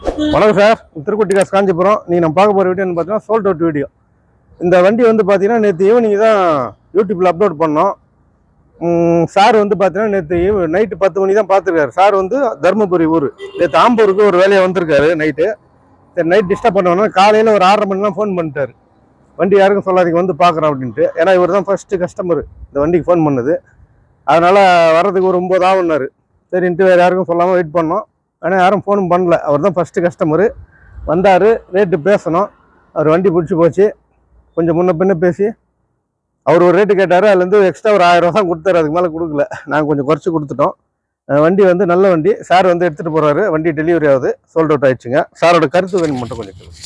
வணக்கம் சார், திருக்குட்டி காசு காஞ்சிபுரம். நீங்கள் நம்ம பார்க்க போகிற வீடியோன்னு பார்த்தீங்கன்னா சோல்ட் அவுட் வீடியோ. இந்த வண்டி வந்து பார்த்தீங்கன்னா நேற்று ஈவினிங் தான் யூடியூப்பில் அப்லோட் பண்ணோம். சார் வந்து பார்த்தீங்கன்னா நேற்று நைட்டு 10 மணி தான் பார்த்துருக்காரு. சார் வந்து தருமபுரி ஊர். நேற்று ஆம்பூருக்கு ஒரு வேலையை வந்திருக்காரு நைட்டு. சரி, நைட் டிஸ்டர்ப் பண்ணோன்னா காலையில் ஒரு 6:30 மணிலாம் ஃபோன் பண்ணிட்டார். வண்டி யாருக்கும் சொல்லாதீங்க வந்து பார்க்குறோம் அப்படின்ட்டு. ஏன்னா இவர் தான் ஃபஸ்ட்டு கஸ்டமர் இந்த வண்டிக்கு ஃபோன் பண்ணது. அதனால் வர்றதுக்கு ஒரு 9 ஆகுன்னாரு. சரின்ட்டு வேறு யாருக்கும் சொல்லாமல் வெயிட் பண்ணோம். ஆனால் யாரும் ஃபோனும் பண்ணல. அவர் தான் ஃபஸ்ட்டு கஸ்டமரு. வந்தார், ரேட்டு பேசணும். அவர் வண்டி பிடிச்சி போச்சு. கொஞ்சம் முன்ன பின்ன பேசி அவர் ஒரு ரேட்டு கேட்டார். அதுலேருந்து எக்ஸ்ட்ரா ஒரு 1000 ரூபா தான் கொடுத்தாரு. அதுக்கு மேலே கொடுக்கல. நாங்கள் கொஞ்சம் குறைச்சி கொடுத்துட்டோம். வண்டி வந்து நல்ல வண்டி. சார் வந்து எடுத்துகிட்டு போகிறாரு. வண்டி டெலிவரி ஆகுது. சோல்ட் அவுட் ஆயிடுச்சுங்க. சாரோட கருத்து வேணும் மட்டும் கொஞ்சம் கேளுங்க.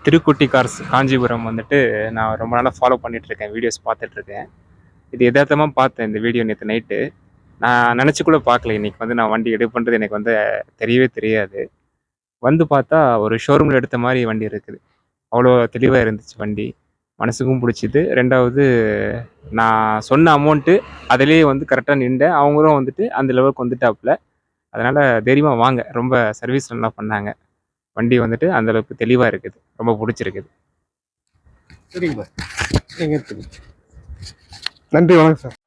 திருக்குட்டி கார்ஸ் காஞ்சிபுரம் வந்துட்டு நான் ரொம்ப நாளாக ஃபாலோ பண்ணிகிட்ருக்கேன், வீடியோஸ் பார்த்துட்ருக்கேன். இது எதார்த்தமாக பார்த்தேன் இந்த வீடியோ நேற்று நைட்டு. நான் நினச்சிக்கூட பார்க்கல இன்றைக்கி வந்து நான் வண்டி எடுப்புன்றது எனக்கு வந்து தெரியவே தெரியாது. வந்து பார்த்தா ஒரு ஷோரூமில் எடுத்த மாதிரி வண்டி இருக்குது. அவ்வளோ தெளிவாக இருந்துச்சு வண்டி. மனசுக்கும் பிடிச்சிது. 2வது நான் சொன்ன அமௌண்ட்டு அதிலேயே வந்து கரெக்டாக நின்றேன். அவங்களும் வந்துட்டு அந்த லெவலுக்கு வந்துட்டாப்புல. அதனால் தைரியமாக வாங்க. ரொம்ப சர்வீஸ் நல்லா பண்ணாங்க. வண்டி வந்துட்டு அந்தளவுக்கு தெளிவாக இருக்குது. ரொம்ப பிடிச்சிருக்குது. சரிங்க, நீங்கள் நன்றி, வணக்கம் சார்.